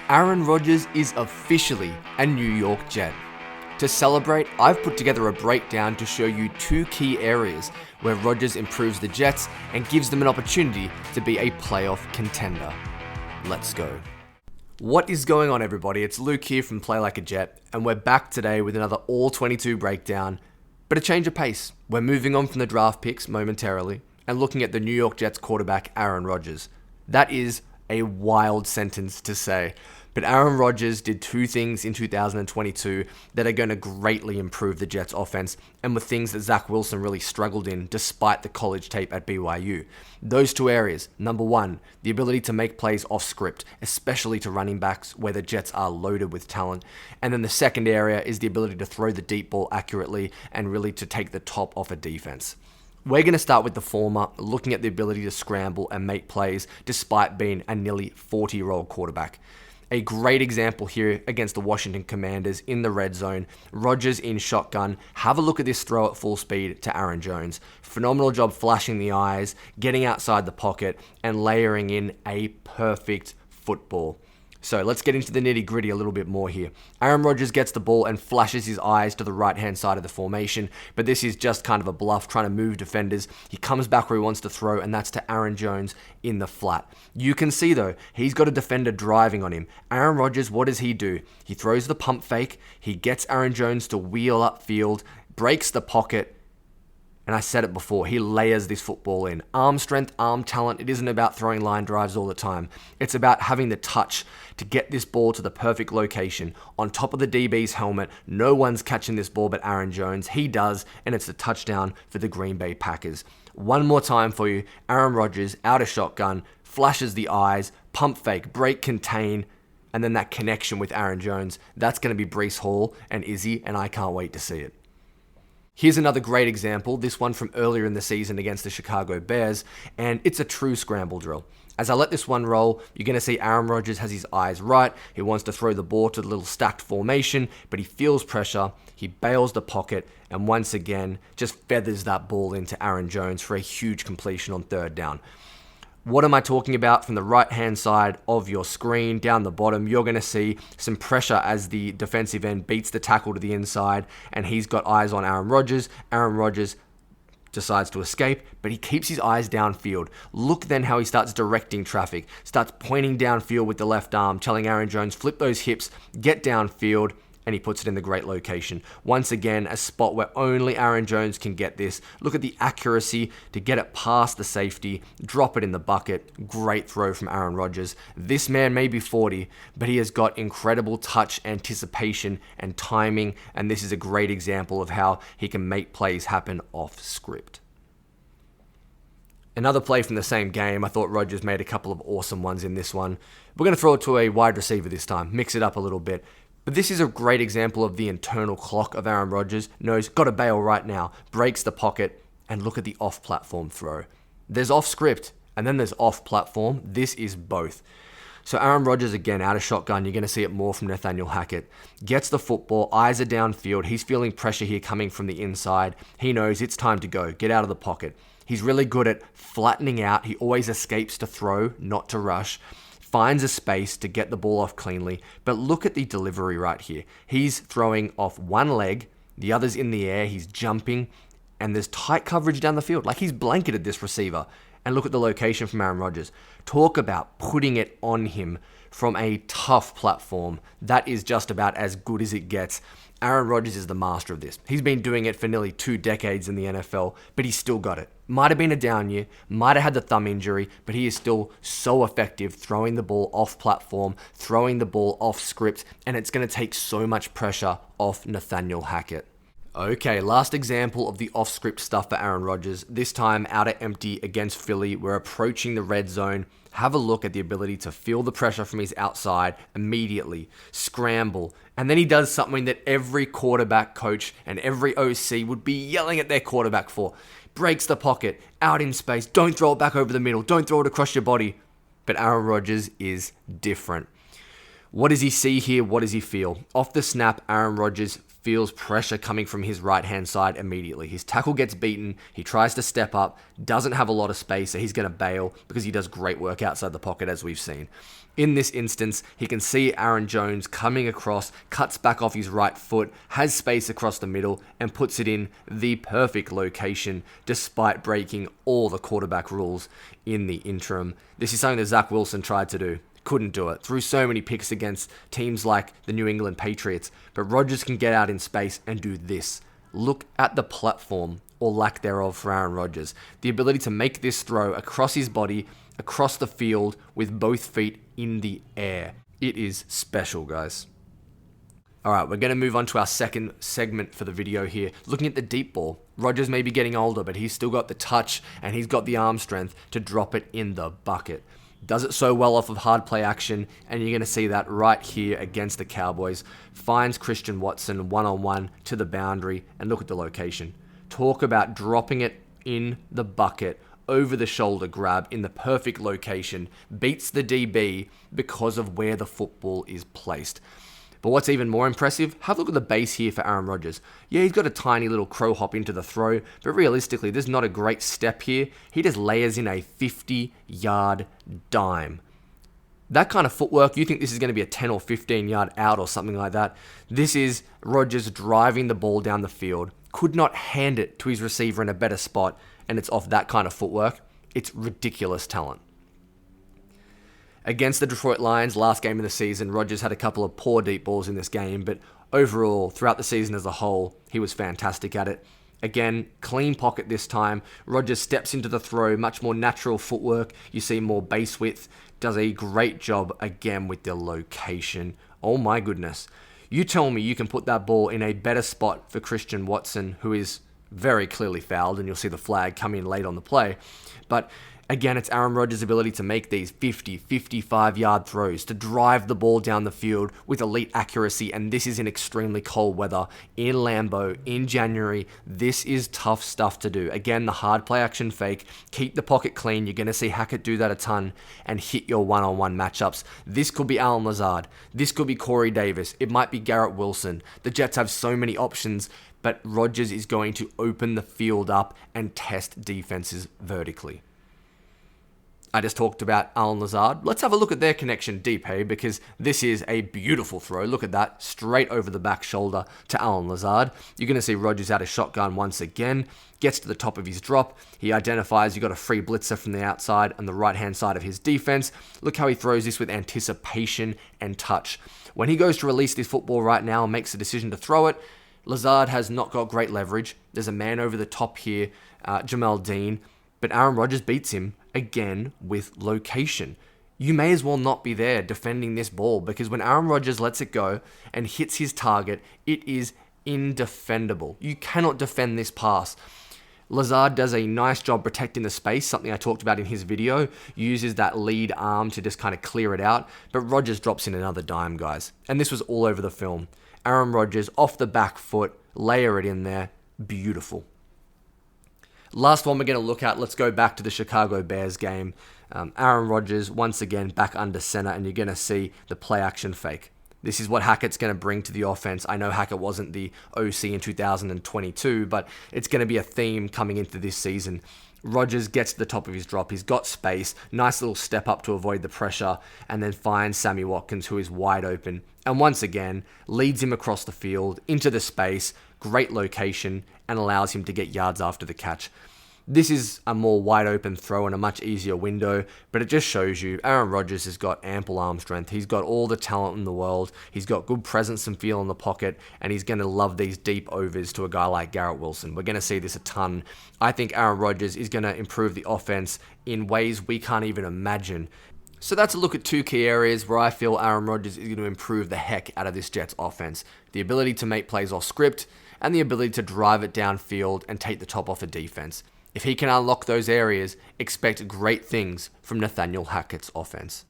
Aaron Rodgers is officially a New York Jet. To celebrate, I've put together a breakdown to show you two key areas where Rodgers improves the Jets and gives them an opportunity to be a playoff contender. Let's go. What is going on, everybody? It's Luke here from Play Like a Jet, and we're back today with another All-22 breakdown, but a change of pace. We're moving on from the draft picks momentarily and looking at the New York Jets quarterback Aaron Rodgers. That is a wild sentence to say, but Aaron Rodgers did two things in 2022 that are going to greatly improve the Jets offense and were things that Zach Wilson really struggled in despite the college tape at BYU. Those two areas: number one, the ability to make plays off script, especially to running backs where the Jets are loaded with talent. And then the second area is the ability to throw the deep ball accurately and really to take the top off a defense. We're going to start with the former, looking at the ability to scramble and make plays despite being a nearly 40-year-old quarterback. A great example here against the Washington Commanders in the red zone. Rodgers in shotgun. Have a look at this throw at full speed to Aaron Jones. Phenomenal job flashing the eyes, getting outside the pocket, and layering in a perfect football. So let's get into the nitty-gritty a little bit more here. Aaron Rodgers gets the ball and flashes his eyes to the right-hand side of the formation, but this is just kind of a bluff, trying to move defenders. He comes back where he wants to throw, and that's to Aaron Jones in the flat. You can see, though, he's got a defender driving on him. Aaron Rodgers, what does he do? He throws the pump fake. He gets Aaron Jones to wheel upfield, breaks the pocket, and I said it before, he layers this football in. Arm strength, arm talent. It isn't about throwing line drives all the time. It's about having the touch to get this ball to the perfect location. On top of the DB's helmet, no one's catching this ball but Aaron Jones. He does, and it's a touchdown for the Green Bay Packers. One more time for you. Aaron Rodgers, out of shotgun, flashes the eyes, pump fake, break, contain, and then that connection with Aaron Jones. That's going to be Breece Hall and Izzy, and I can't wait to see it. Here's another great example, this one from earlier in the season against the Chicago Bears, and it's a true scramble drill. As I let this one roll, you're going to see Aaron Rodgers has his eyes right. He wants to throw the ball to the little stacked formation, but he feels pressure. He bails the pocket, and once again, just feathers that ball into Aaron Jones for a huge completion on third down. What am I talking about? From the right-hand side of your screen, down the bottom, you're going to see some pressure as the defensive end beats the tackle to the inside, and he's got eyes on Aaron Rodgers. Aaron Rodgers decides to escape, but he keeps his eyes downfield. Look then how he starts directing traffic, starts pointing downfield with the left arm, telling Aaron Jones, flip those hips, get downfield, and he puts it in the great location. Once again, a spot where only Aaron Jones can get this. Look at the accuracy to get it past the safety, drop it in the bucket. Great throw from Aaron Rodgers. This man may be 40, but he has got incredible touch, anticipation, and timing, and this is a great example of how he can make plays happen off script. Another play from the same game. I thought Rodgers made a couple of awesome ones in this one. We're going to throw it to a wide receiver this time, mix it up a little bit. But this is a great example of the internal clock of Aaron Rodgers. Knows, got to bail right now, breaks the pocket, and look at the off-platform throw. There's off-script, and then there's off-platform. This is both. So Aaron Rodgers, again, out of shotgun. You're going to see it more from Nathaniel Hackett. Gets the football, eyes are downfield. He's feeling pressure here coming from the inside. He knows it's time to go. Get out of the pocket. He's really good at flattening out. He always escapes to throw, not to rush. Finds a space to get the ball off cleanly, but look at the delivery right here. He's throwing off one leg, the other's in the air, he's jumping, and there's tight coverage down the field. Like, he's blanketed this receiver. And look at the location from Aaron Rodgers. Talk about putting it on him from a tough platform. That is just about as good as it gets. Aaron Rodgers is the master of this. He's been doing it for nearly 2 decades in the NFL, but he's still got it. Might have been a down year, might have had the thumb injury, but he is still so effective throwing the ball off platform, throwing the ball off script, and it's going to take so much pressure off Nathaniel Hackett. Okay, last example of the off-script stuff for Aaron Rodgers. This time out at empty against Philly. We're approaching the red zone. Have a look at the ability to feel the pressure from his outside immediately, scramble, and then he does something that every quarterback coach and every OC would be yelling at their quarterback for. Breaks the pocket, out in space, don't throw it back over the middle, don't throw it across your body. But Aaron Rodgers is different. What does he see here? What does he feel? Off the snap, Aaron Rodgers feels pressure coming from his right-hand side immediately. His tackle gets beaten. He tries to step up, doesn't have a lot of space, so he's going to bail because he does great work outside the pocket, as we've seen. In this instance, he can see Aaron Jones coming across, cuts back off his right foot, has space across the middle, and puts it in the perfect location, despite breaking all the quarterback rules in the interim. This is something that Zach Wilson tried to do. Couldn't do it. Threw so many picks against teams like the New England Patriots. But Rodgers can get out in space and do this. Look at the platform, or lack thereof, for Aaron Rodgers. The ability to make this throw across his body, across the field, with both feet in the air. It is special, guys. Alright, we're going to move on to our second segment for the video here. Looking at the deep ball. Rodgers may be getting older, but he's still got the touch and he's got the arm strength to drop it in the bucket. Does it so well off of hard play action, and you're going to see that right here against the Cowboys. Finds Christian Watson one-on-one to the boundary, and look at the location. Talk about dropping it in the bucket, over the shoulder grab in the perfect location. Beats the DB because of where the football is placed. But what's even more impressive, have a look at the base here for Aaron Rodgers. Yeah, he's got a tiny little crow hop into the throw, but realistically, there's not a great step here. He just layers in a 50-yard dime. That kind of footwork, you think this is going to be a 10 or 15-yard out or something like that. This is Rodgers driving the ball down the field. Could not hand it to his receiver in a better spot, and it's off that kind of footwork. It's ridiculous talent. Against the Detroit Lions, last game of the season, Rodgers had a couple of poor deep balls in this game, but overall, throughout the season as a whole, he was fantastic at it. Again, clean pocket this time. Rodgers steps into the throw, much more natural footwork. You see more base width. Does a great job again with the location. Oh my goodness. You tell me you can put that ball in a better spot for Christian Watson, who is very clearly fouled, and you'll see the flag come in late on the play. But again, it's Aaron Rodgers' ability to make these 50, 55-yard throws, to drive the ball down the field with elite accuracy, and this is in extremely cold weather, in Lambeau, in January. This is tough stuff to do. Again, the hard play action fake, keep the pocket clean. You're going to see Hackett do that a ton, and hit your one-on-one matchups. This could be Allen Lazard. This could be Corey Davis. It might be Garrett Wilson. The Jets have so many options, but Rodgers is going to open the field up and test defenses vertically. I just talked about Allen Lazard. Let's have a look at their connection deep, hey, because this is a beautiful throw. Look at that, straight over the back shoulder to Allen Lazard. You're going to see Rodgers out of shotgun once again, gets to the top of his drop. He identifies you got a free blitzer from the outside on the right-hand side of his defense. Look how he throws this with anticipation and touch. When he goes to release this football right now and makes the decision to throw it, Lazard has not got great leverage. There's a man over the top here, Jamel Dean, but Aaron Rodgers beats him again with location. You may as well not be there defending this ball, because when Aaron Rodgers lets it go and hits his target, it is indefendable. You cannot defend this pass. Lazard does a nice job protecting the space, something I talked about in his video, uses that lead arm to just kind of clear it out, but Rodgers drops in another dime, guys. And this was all over the film. Aaron Rodgers off the back foot, layer it in there, beautiful. Last one we're going to look at, let's go back to the Chicago Bears game. Aaron Rodgers, once again, back under center, and you're going to see the play action fake. This is what Hackett's going to bring to the offense. I know Hackett wasn't the OC in 2022, but it's going to be a theme coming into this season. Rodgers gets to the top of his drop. He's got space. Nice little step up to avoid the pressure, and then finds Sammy Watkins, who is wide open. And once again, leads him across the field, into the space, great location, and allows him to get yards after the catch. This is a more wide open throw and a much easier window, but it just shows you Aaron Rodgers has got ample arm strength. He's got all the talent in the world. He's got good presence and feel in the pocket, and he's going to love these deep overs to a guy like Garrett Wilson. We're going to see this a ton. I think Aaron Rodgers is going to improve the offense in ways we can't even imagine. So that's a look at two key areas where I feel Aaron Rodgers is going to improve the heck out of this Jets offense. The ability to make plays off script, and the ability to drive it downfield and take the top off a defense. If he can unlock those areas, expect great things from Nathaniel Hackett's offense.